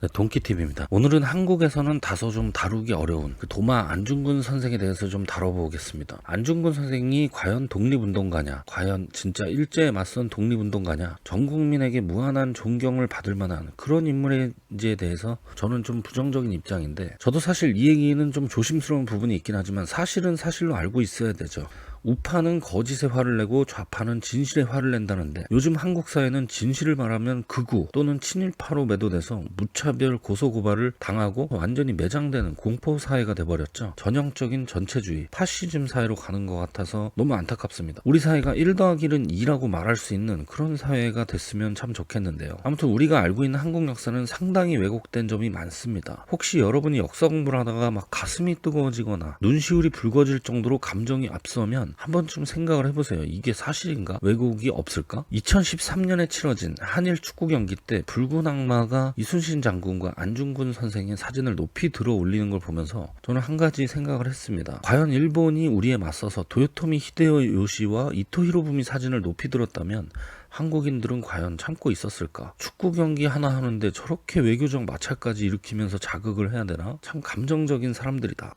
네, 동키TV입니다. 오늘은 한국에서는 다소 좀 다루기 어려운 그 도마 안중근 선생에 대해서 좀 다뤄보겠습니다. 안중근 선생이 과연 독립운동가냐, 과연 진짜 일제에 맞선 독립운동가냐, 전 국민에게 무한한 존경을 받을 만한 그런 인물인지에 대해서 저는 좀 부정적인 입장인데, 저도 사실 이 얘기는 좀 조심스러운 부분이 있긴 하지만 사실은 사실로 알고 있어야 되죠. 우파는 거짓의 화를 내고 좌파는 진실의 화를 낸다는데, 요즘 한국 사회는 진실을 말하면 극우 또는 친일파로 매도돼서 무차별 고소고발을 당하고 완전히 매장되는 공포사회가 돼버렸죠. 전형적인 전체주의 파시즘 사회로 가는 것 같아서 너무 안타깝습니다. 우리 사회가 1 더하기 1은 2라고 말할 수 있는 그런 사회가 됐으면 참 좋겠는데요. 아무튼 우리가 알고 있는 한국 역사는 상당히 왜곡된 점이 많습니다. 혹시 여러분이 역사 공부를 하다가 막 가슴이 뜨거워지거나 눈시울이 붉어질 정도로 감정이 앞서면 한 번쯤 생각을 해보세요. 이게 사실인가? 왜곡이 없을까? 2013년에 치러진 한일 축구 경기 때 붉은 악마가 이순신 장군과 안중근 선생의 사진을 높이 들어 올리는 걸 보면서 저는 한 가지 생각을 했습니다. 과연 일본이 우리에 맞서서 도요토미 히데요시와 이토 히로부미 사진을 높이 들었다면 한국인들은 과연 참고 있었을까? 축구 경기 하나 하는데 저렇게 외교적 마찰까지 일으키면서 자극을 해야 되나? 참 감정적인 사람들이다.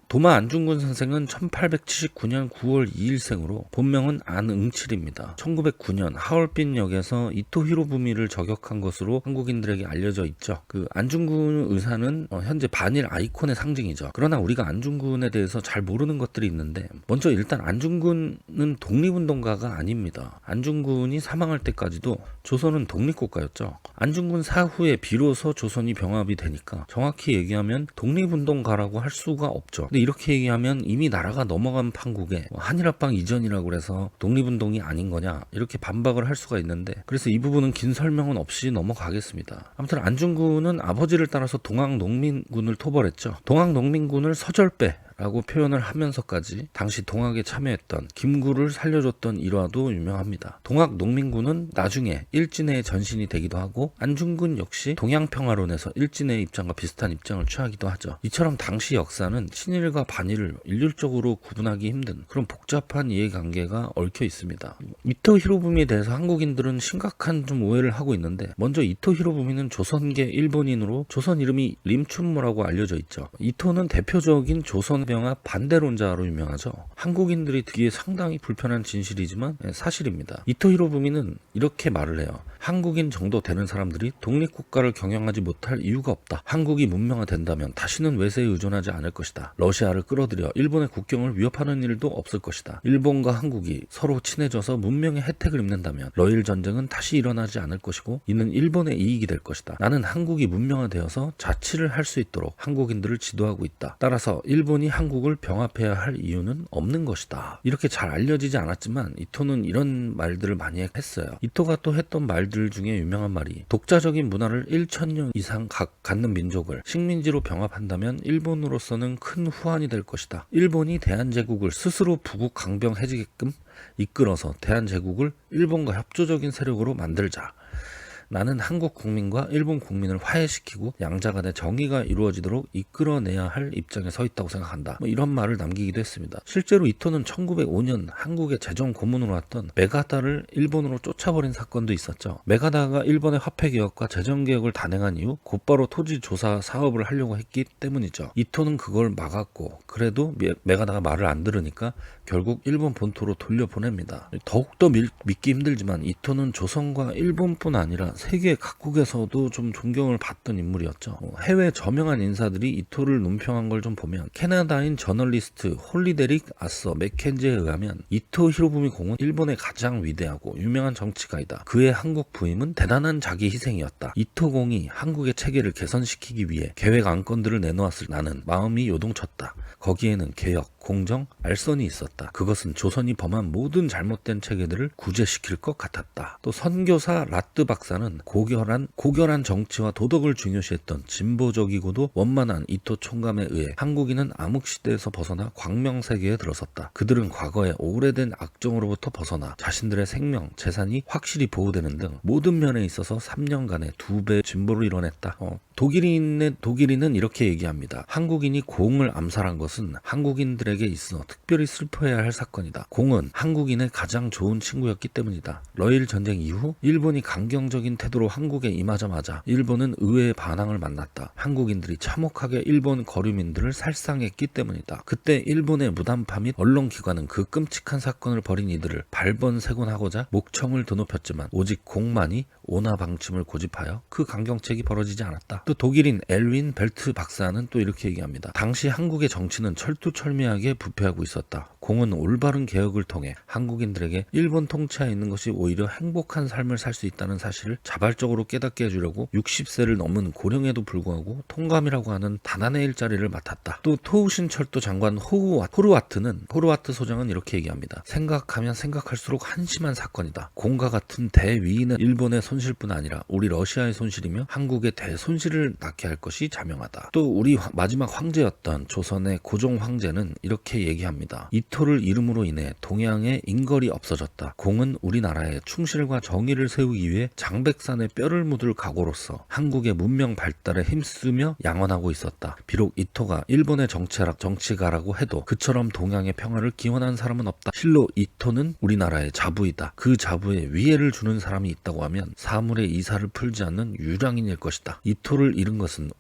도마 안중근 선생은 1879년 9월 2일생으로 본명은 안응칠입니다. 1909년 하얼빈역에서 이토 히로부미를 저격한 것으로 한국인들에게 알려져 있죠. 그 안중근 의사는 현재 반일 아이콘의 상징이죠. 그러나 우리가 안중근에 대해서 잘 모르는 것들이 있는데, 먼저 일단 안중근은 독립운동가가 아닙니다. 안중근이 사망할 때까지도 조선은 독립국가였죠. 안중근 사후에 비로소 조선이 병합이 되니까 정확히 얘기하면 독립운동가라고 할 수가 없죠. 근데 이렇게 얘기하면 이미 나라가 넘어간 판국에 한일합방 이전이라고 해서 독립운동이 아닌 거냐 이렇게 반박을 할 수가 있는데, 그래서 이 부분은 긴 설명은 없이 넘어가겠습니다. 아무튼 안중근은 아버지를 따라서 동학농민군을 토벌했죠. 동학농민군을 서절배 라고 표현을 하면서까지 당시 동학에 참여했던 김구를 살려줬던 일화도 유명합니다. 동학농민군은 나중에 일진회의 전신이 되기도 하고, 안중근 역시 동양평화론에서 일진회의 입장과 비슷한 입장을 취하기도 하죠. 이처럼 당시 역사는 친일과 반일을 일률적으로 구분하기 힘든 그런 복잡한 이해관계가 얽혀 있습니다. 이토 히로부미에 대해서 한국인들은 심각한 좀 오해를 하고 있는데, 먼저 이토 히로부미는 조선계 일본인으로 조선 이름이 림춘모라고 알려져 있죠. 이토는 대표적인 조선 병합 반대론자로 유명하죠. 한국인들이 듣기에 상당히 불편한 진실이지만 사실입니다. 이토 히로부미는 이렇게 말을 해요. 한국인 정도 되는 사람들이 독립국가를 경영하지 못할 이유가 없다. 한국이 문명화된다면 다시는 외세에 의존하지 않을 것이다. 러시아를 끌어들여 일본의 국경을 위협하는 일도 없을 것이다. 일본과 한국이 서로 친해져서 문명의 혜택을 입는다면 러일 전쟁은 다시 일어나지 않을 것이고, 이는 일본의 이익이 될 것이다. 나는 한국이 문명화되어서 자치를 할 수 있도록 한국인들을 지도하고 있다. 따라서 일본이 한국을 병합해야 할 이유는 없는 것이다. 이렇게 잘 알려지지 않았지만 이토는 이런 말들을 많이 했어요. 이토가 또 했던 말들 중에 유명한 말이, 독자적인 문화를 1000년 이상 갖는 민족을 식민지로 병합한다면 일본으로서는 큰 후환이 될 것이다. 일본이 대한제국을 스스로 부국 강병해지게끔 이끌어서 대한제국을 일본과 협조적인 세력으로 만들자. 나는 한국 국민과 일본 국민을 화해시키고 양자 간의 정의가 이루어지도록 이끌어내야 할 입장에 서 있다고 생각한다. 이런 말을 남기기도 했습니다. 실제로 이토는 1905년 한국의 재정 고문으로 왔던 메가다를 일본으로 쫓아버린 사건도 있었죠. 메가다가 일본의 화폐개혁과 재정개혁을 단행한 이후 곧바로 토지조사 사업을 하려고 했기 때문이죠. 이토는 그걸 막았고, 그래도 메가다가 말을 안 들으니까 결국 일본 본토로 돌려보냅니다. 더욱더 믿기 힘들지만 이토는 조선과 일본뿐 아니라 세계 각국에서도 좀 존경을 받던 인물이었죠. 해외 저명한 인사들이 이토를 논평한 걸 좀 보면, 캐나다인 저널리스트 홀리데릭 아서 맥켄지에 의하면 이토 히로부미 공은 일본의 가장 위대하고 유명한 정치가이다. 그의 한국 부임은 대단한 자기 희생이었다. 이토 공이 한국의 체계를 개선시키기 위해 계획 안건들을 내놓았을 나는 마음이 요동쳤다. 거기에는 개혁, 공정, 알선이 있었다. 그것은 조선이 범한 모든 잘못된 체계들을 구제시킬 것 같았다. 또 선교사 라뜨 박사는 고결한 정치와 도덕을 중요시했던 진보적이고도 원만한 이토 총감에 의해 한국인은 암흑시대에서 벗어나 광명세계에 들어섰다. 그들은 과거의 오래된 악정으로부터 벗어나 자신들의 생명, 재산이 확실히 보호되는 등 모든 면에 있어서 3년간의 2배의 진보를 이뤄냈다. 독일인은 이렇게 얘기합니다. 한국인이 공을 암살한 것은 한국인들에게 있어 특별히 슬퍼해야 할 사건이다. 공은 한국인의 가장 좋은 친구였기 때문이다. 러일 전쟁 이후 일본이 강경적인 태도로 한국에 임하자마자 일본은 의외의 반항을 만났다. 한국인들이 참혹하게 일본 거류민들을 살상했기 때문이다. 그때 일본의 무담파 및 언론기관은 그 끔찍한 사건을 벌인 이들을 발본색원하고자 목청을 드높였지만 오직 공만이 온화 방침을 고집하여 그 강경책이 벌어지지 않았다. 또 독일인 엘윈 벨트 박사는 또 이렇게 얘기합니다. 당시 한국의 정치는 철두철미하게 부패하고 있었다. 공은 올바른 개혁을 통해 한국인들에게 일본 통치하에 있는 것이 오히려 행복한 삶을 살 수 있다는 사실을 자발적으로 깨닫게 해주려고 60세를 넘은 고령에도 불구하고 통감이라고 하는 단안의 일자리를 맡았다. 또 토우신 철도 장관 호르와트 소장은 이렇게 얘기합니다. 생각하면 생각할수록 한심한 사건이다. 공과 같은 대위인은 일본의 손실뿐 아니라 우리 러시아의 손실이며 한국의 대손실을 낳게 할 것이 자명하다. 또 우리 마지막 황제였던 조선의 고종 황제는 이렇게 얘기합니다. 이토를 이름으로 인해 동양의 인걸이 없어졌다. 공은 우리나라에 충실과 정의를 세우기 위해 장백산에 뼈를 묻을 각오로서 한국의 문명 발달에 힘쓰며 양언하고 있었다. 비록 이토가 일본의 정치가라고 해도 그처럼 동양의 평화를 기원한 사람은 없다. 실로 이토는 우리나라의 자부이다. 그 자부에 위해를 주는 사람이 있다고 하면 사물의 이사를 풀지 않는 유량인일 것이다. 이토를 잃은 것은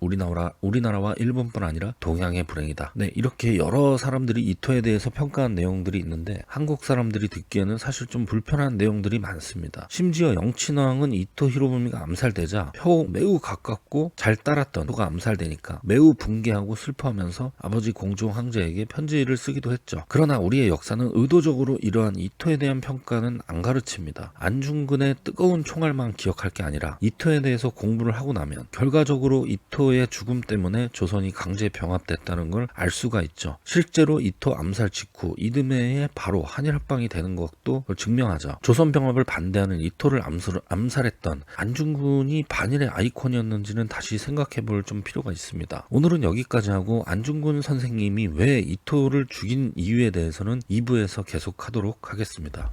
우리나라와 일본뿐 아니라 동양의 불행이다. 네, 이렇게 여러 사람들이 이토에 대해서 평가한 내용들이 있는데 한국 사람들이 듣기에는 사실 좀 불편한 내용들이 많습니다. 심지어 영친왕은 이토 히로부미가 암살되자 매우 가깝고 잘 따랐던 토가 암살되니까 매우 붕괴하고 슬퍼하면서 아버지 공주 황제에게 편지를 쓰기도 했죠. 그러나 우리의 역사는 의도적으로 이러한 이토에 대한 평가는 안 가르칩니다. 안중근의 뜨거운 총알만 기억할 게 아니라 이토에 대해서 공부를 하고 나면 결과적으로 이토의 죽음 때문에 조선이 강제 병합됐다는 걸 알 수가 있죠. 실제로 이토 암살 직후 이듬해에 바로 한일합방이 되는 것도 증명하죠. 조선 병합을 반대하는 이토를 암살했던 안중근이 반일의 아이콘이었는지는 다시 생각해 볼 좀 필요가 있습니다. 오늘은 여기까지 하고 안중근 선생님이 왜 이토를 죽인 이유에 대해서는 2부에서 계속하도록 하겠습니다.